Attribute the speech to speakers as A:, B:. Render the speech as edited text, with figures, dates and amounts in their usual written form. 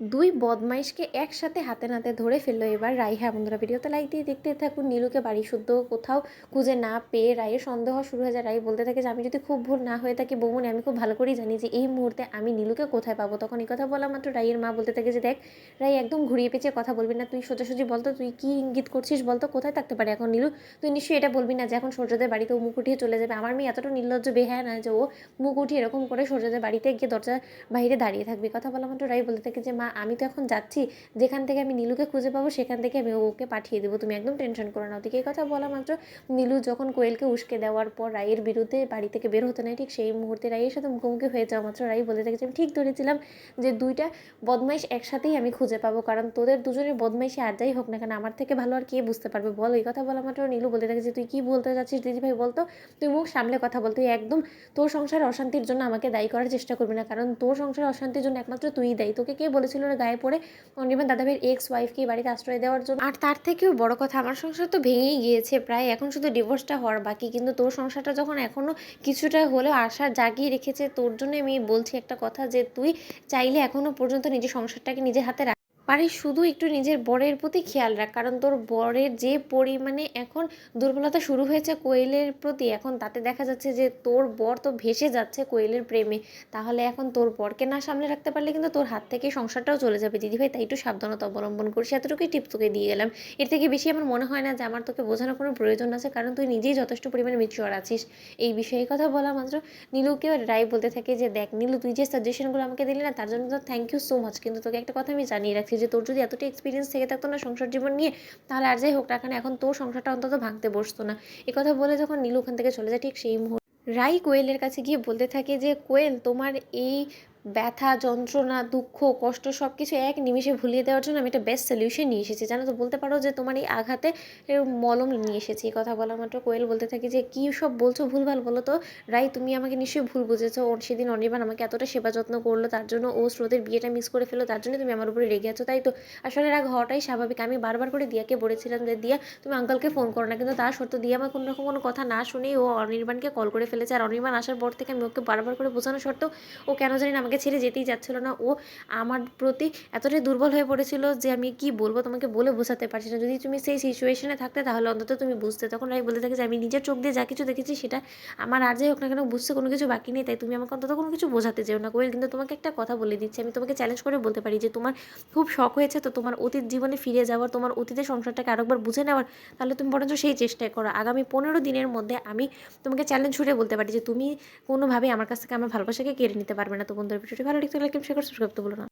A: দুই বদমাইশকে একসাথে হাতে নাতে ধরে ফেললো এবার রাই। হ্যাঁ বন্ধুরা, ভিডিওতে লাইক দিয়ে দেখতে থাকুন। নীলুকে বাড়ি শুদ্ধ কোথাও খুঁজে না পেয়ে রায়ের সন্দেহ শুরু হয়ে যায়। রাই বলতে থাকে যে আমি যদি খুব ভুল না হয়ে থাকি বৌমনি, আমি খুব ভালো করেই জানি যে এই মুহূর্তে আমি নীলুকে কোথায় পাবো। তখন এই কথা বলা মাত্র রাইয়ের মা বলতে থাকে যে দেখ রাই, একদম ঘুরিয়ে পেঁচিয়ে কথা বলবি না, তুই সোজাসুজি বলতো তুই কি ইঙ্গিত করছিস বলতো, কোথায় থাকতে পারে এখন নীলু। তুই নিশ্চয়ই এটা বলবি না যে এখন সূর্যদের বাড়িতে ও মুখ উঠিয়ে চলে যাবে। আমার মেয়ে এতটা নির্লজ্জ বেহায়া না যে ও মুখ উঠিয়ে এরকম করে সূর্যদের বাড়িতে গিয়ে দরজা বাইরে দাঁড়িয়ে থাকবে। কথা বলা মাত্র রাই বলতে থাকে যে মা, আমি তো এখন যাচ্ছি, যেখান থেকে আমি নীলুকে খুঁজে পাবো সেখান থেকে আমি ওকে পাঠিয়ে দেবো, তুমি একদম টেনশন করো না। ওদিকে এই কথা বলা মাত্র নীলু যখন কোয়েলকে উস্কে দেওয়ার পর রায়ের বিরুদ্ধে বাড়ি থেকে বের হতে নেয়, ঠিক সেই মুহূর্তে রায়ের সাথে মুখোমুখি হয়ে যাওয়া মাত্র রাই বলতে থাকে যে আমি ঠিক ধরেছিলাম যে দুইটা বদমাইশ একসাথেই আমি খুঁজে পাবো, কারণ তোদের দুজনের বদমাইশি আর যাই হোক না কেন আমার থেকে ভালো আর কে বুঝতে পারবে বল। এই কথা বলা মাত্র নীলু বলতে থাকে যে তুই কি বলতে চাচ্ছিস দিদিভাই বলতো, তুই মুখ সামলে কথা বল, তুই একদম তোর সংসারে অশান্তির জন্য আমাকে দায়ী করার চেষ্টা করবি না, কারণ তোর সংসারে অশান্তির জন্য একমাত্র তুই দায়ী। তোকে কে বলেছিল না গায়ে পড়ে অনির্বাণ দাদাভাইয়ের এক্স ওয়াইফকে বাড়িতে আশ্রয় দেওয়ার জন্য? আর তার থেকেও বড় কথা, আমার সংসার তো ভেঙেই গিয়েছে প্রায়, এখন শুধু ডিভোর্সটা হওয়ার বাকি, কিন্তু তোর সংসারটা যখন এখনও কিছুটা হলেও আশা জাগিয়ে রেখেছে তোর জন্য, আমি বলছি একটা কথা যে তুই চাইলে এখনও পর্যন্ত নিজের সংসারটাকে নিজের হাতে পারিস, শুধু একটু নিজের বরের প্রতি খেয়াল রাখ, কারণ তোর বরের যে পরিমাণে এখন দুর্বলতা শুরু হয়েছে কোয়েলের প্রতি, এখন তাতে দেখা যাচ্ছে যে তোর বর তো ভেসে যাচ্ছে কোয়েলের প্রেমে। তাহলে এখন তোর বরকে না সামলে রাখতে পারলে কিন্তু তোর হাত থেকে সংসারটাও চলে যাবে দিদিভাই, তাই একটু সাবধানতা অবলম্বন করিস, এতটুকুই টিপ তোকে দিয়ে গেলাম। এর থেকে বেশি আমার মনে হয় না যে আমার তোকে বোঝানোর কোনো প্রয়োজন আছে, কারণ তুই নিজেই যথেষ্ট পরিমাণে ম্যাচিওর আছিস এই বিষয়ে। কথা বলা মাত্র নীলুকেও রায় বলতে থাকে যে দেখ নীলু, তুই যে সাজেশনগুলো আমাকে দিলি না তার জন্য তো থ্যাংক ইউ সো মাচ, কিন্তু তোকে একটা কথা আমি জানিয়ে রাখছি যে তোর যদি এতটা এক্সপিরিয়েন্স থেকে থাকতো না সংসার জীবন নিয়ে, তাহলে আর যাই হোক না কেন এখন তোর সংসারটা অন্তত ভাঙতে বসতো না। এ কথা বলে যখন নীলু ওখান থেকে চলে যায়, ঠিক সেই মুহূর্তে রাই কোয়েলের কাছে গিয়ে বলতে থাকে যে কোয়েল, তোমার এই ব্যথা যন্ত্রণা দুঃখ কষ্ট সব কিছু এক নিমিষে ভুলিয়ে দেওয়ার জন্য আমি একটা বেস্ট সলিউশন নিয়ে এসেছি, জানো তো, বলতে পারো যে তোমার এই আঘাতে মলম নিয়ে এসেছি। এই কথা বলা মাত্র কোয়েল বলতে থাকে যে কী সব বলছো ভুলভাল বলো তো। রাই, তুমি আমাকে নিশ্চয়ই ভুল বুঝেছো, ওর সেদিন অনির্বাণ আমাকে এতটা সেবা যত্ন করলো, তার জন্য ও স্রোতের বিয়েটা মিস করে ফেলো, তার জন্য তুমি আমার উপরে রেগে আছো তাই তো। আসলে রাগ হওয়াটাই স্বাভাবিক। আমি বারবার করে দিয়াকে বলেছিলাম যে দিয়া তুমি আঙ্কালকে ফোন করো না, কিন্তু তার সত্য দিয়া আমার কোনো রকম কোনো কথা না শুনেই ও অনির্বাণকে কল করে ফেলেছে। আর অনির্বাণ আসার পর থেকে আমি ওকে বারবার করে বোঝানো সত্ত্বেও ও কেন জানি না আমাকে ছেড়ে যেতেই যাচ্ছিল না। ও আমার প্রতি এতটাই দুর্বল হয়ে পড়েছিল যে আমি কি বলবো তোমাকে বলে বোঝাতে পারছি না। যদি তুমি সেই সিচুয়েশনে থাকতে তাহলে অন্তত তুমি বুঝতে। তখন রাই বলে থাকে যে আমি নিজের চোখ দিয়ে যা কিছু দেখেছি সেটা আমার আর যাই হোক না কেন বুঝতে কোনো কিছু বাকি নেই, তাই তুমি আমাকে অন্তত কোনো কিছু বোঝাতে যেও না কোয়েল। কিন্তু তোমাকে একটা কথা বলে দিচ্ছি, আমি তোমাকে চ্যালেঞ্জ করে বলতে পারি যে তোমার খুব শখ হয়েছে তো তোমার অতীত জীবনে ফিরে যাওয়ার, তোমার অতীতের সংসারটাকে আরেকবার বুঝে নেওয়ার, তাহলে তুমি বরঞ্চ সেই চেষ্টাই করো। আগামী 15 দিনের মধ্যে আমি তোমাকে চ্যালেঞ্জ ছুড়ে বলতে পারি যে তুমি কোনোভাবেই আমার কাছ থেকে আমার ভালোবাসাকে কেড়ে নিতে পারবে না। তো বন্ধুরা, ভিডিওটি ভালো লাগলে লাইক শেয়ার সাবস্ক্রাইব করতে ভুলো না।